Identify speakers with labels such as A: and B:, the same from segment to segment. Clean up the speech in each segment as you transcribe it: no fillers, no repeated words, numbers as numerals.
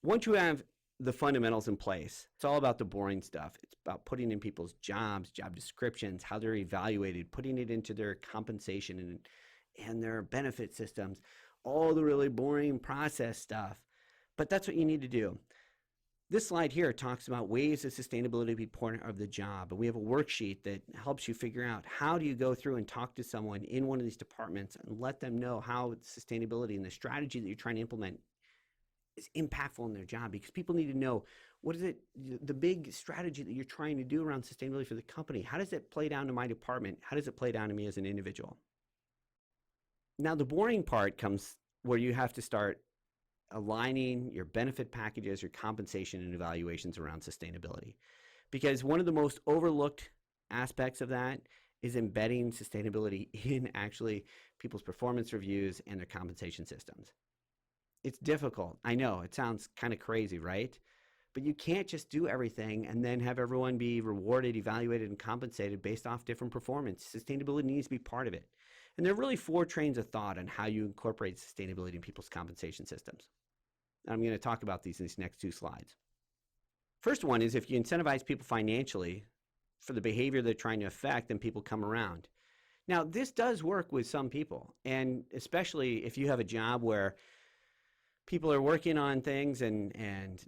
A: Once you have the fundamentals in place, it's all about the boring stuff. It's about putting in people's jobs, job descriptions, how they're evaluated, putting it into their compensation and their benefit systems, all the really boring process stuff. But that's what you need to do. This slide here talks about ways of sustainability to be part of the job. And we have a worksheet that helps you figure out how do you go through and talk to someone in one of these departments and let them know how sustainability and the strategy that you're trying to implement is impactful in their job, because people need to know what is it, the big strategy that you're trying to do around sustainability for the company. How does it play down to my department? How does it play down to me as an individual? Now, the boring part comes where you have to start aligning your benefit packages, your compensation and evaluations around sustainability. Because one of the most overlooked aspects of that is embedding sustainability in actually people's performance reviews and their compensation systems. It's difficult. I know it sounds kind of crazy, right? But you can't just do everything and then have everyone be rewarded, evaluated, and compensated based off different performance. Sustainability needs to be part of it. And there are really 4 trains of thought on how you incorporate sustainability in people's compensation systems. I'm going to talk about these in these next 2 slides. First one is if you incentivize people financially for the behavior they're trying to affect, then people come around. Now, this does work with some people, and especially if you have a job where people are working on things and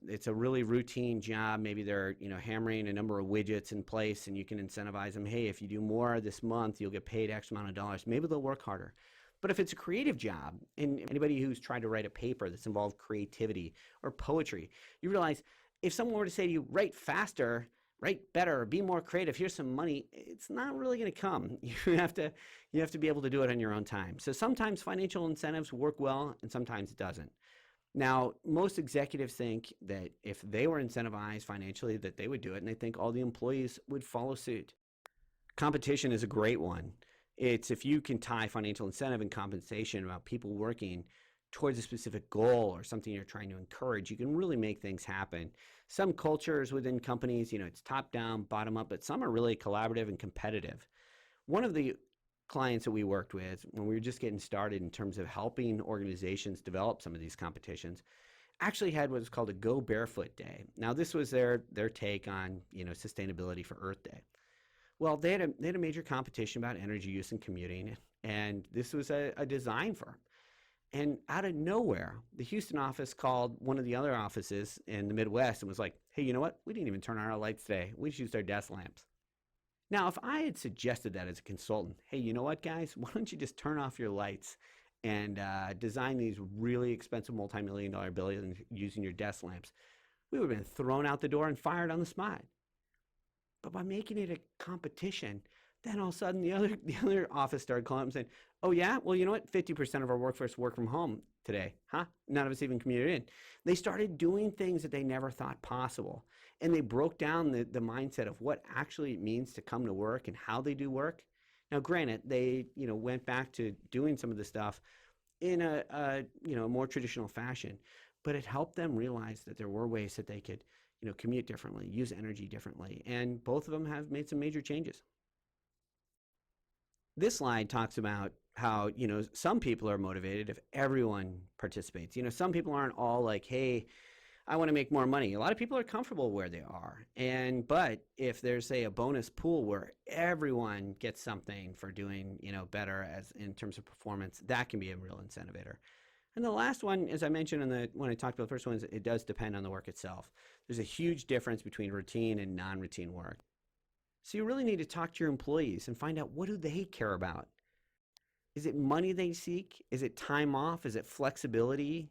A: it's a really routine job. Maybe they're hammering a number of widgets in place, and you can incentivize them. Hey, if you do more this month, you'll get paid X amount of dollars. Maybe they'll work harder. But if it's a creative job, and anybody who's tried to write a paper that's involved creativity or poetry, you realize if someone were to say to you, write faster, write better, be more creative, here's some money, it's not really going to come. You have to be able to do it on your own time. So sometimes financial incentives work well, and sometimes it doesn't. Now, most executives think that if they were incentivized financially, that they would do it, and they think all the employees would follow suit. Competition is a great one. It's if you can tie financial incentive and compensation about people working towards a specific goal or something you're trying to encourage, you can really make things happen. Some cultures within companies, it's top down, bottom up, but some are really collaborative and competitive. One of the clients that we worked with when we were just getting started in terms of helping organizations develop some of these competitions actually had what's called a Go Barefoot Day. Now, this was their take on sustainability for Earth Day. Well, they had a major competition about energy use and commuting, and this was a design firm. And out of nowhere, the Houston office called one of the other offices in the Midwest and was like, hey, you know what? We didn't even turn on our lights today. We just used our desk lamps. Now, if I had suggested that as a consultant, hey, you know what, guys? Why don't you just turn off your lights and design these really expensive multi-million-dollar buildings using your desk lamps? We would have been thrown out the door and fired on the spot. But by making it a competition, then all of a sudden the other office started calling up and saying, oh yeah, well, you know what? 50% of our workforce work from home today. Huh? None of us even commuted in. They started doing things that they never thought possible. And they broke down the mindset of what actually it means to come to work and how they do work. Now, granted, they went back to doing some of the stuff in a more traditional fashion, but it helped them realize that there were ways that they could commute differently, use energy differently, and both of them have made some major changes. This slide talks about how some people are motivated if everyone participates. Some people aren't all like, hey, I want to make more money. A lot of people are comfortable where they are. But if there's, say, a bonus pool where everyone gets something for doing, better as in terms of performance, that can be a real incentivator. And the last one, as I mentioned when I talked about the first one, is it does depend on the work itself. There's a huge difference between routine and non-routine work. So you really need to talk to your employees and find out, what do they care about? Is it money they seek? Is it time off? Is it flexibility?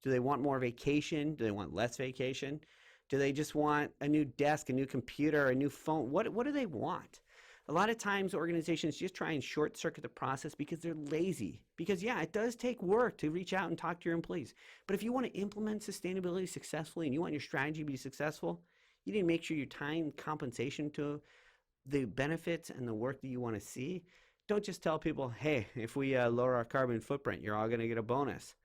A: Do they want more vacation? Do they want less vacation? Do they just want a new desk, a new computer, a new phone? What do they want? A lot of times organizations just try and short circuit the process because they're lazy. Because yeah, it does take work to reach out and talk to your employees. But if you want to implement sustainability successfully and you want your strategy to be successful, you need to make sure you're tying compensation to the benefits and the work that you want to see. Don't just tell people, hey, if we lower our carbon footprint, you're all going to get a bonus.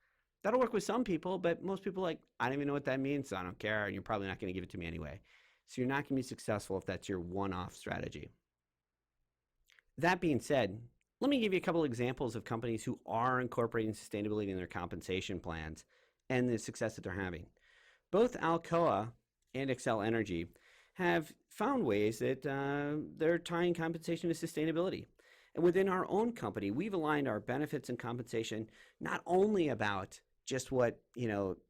A: That'll work with some people, but most people are like, I don't even know what that means, so I don't care, and you're probably not going to give it to me anyway. So you're not going to be successful if that's your one-off strategy. That being said, let me give you a couple examples of companies who are incorporating sustainability in their compensation plans and the success that they're having. Both Alcoa and Excel Energy have found ways that they're tying compensation to sustainability. And within our own company, we've aligned our benefits and compensation not only about just what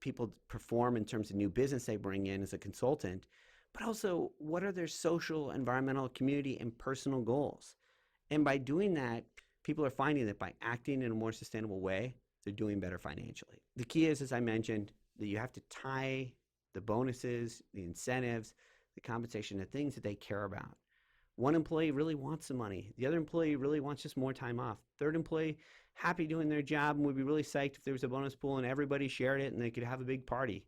A: people perform in terms of new business they bring in as a consultant, but also what are their social, environmental, community, and personal goals. And by doing that, people are finding that by acting in a more sustainable way, they're doing better financially. The key is, as I mentioned, that you have to tie the bonuses, the incentives, the compensation to things that they care about. One employee really wants the money. The other employee really wants just more time off. Third employee, happy doing their job and would be really psyched if there was a bonus pool and everybody shared it and they could have a big party.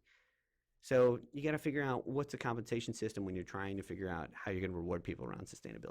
A: So you got to figure out what's the compensation system when you're trying to figure out how you're going to reward people around sustainability.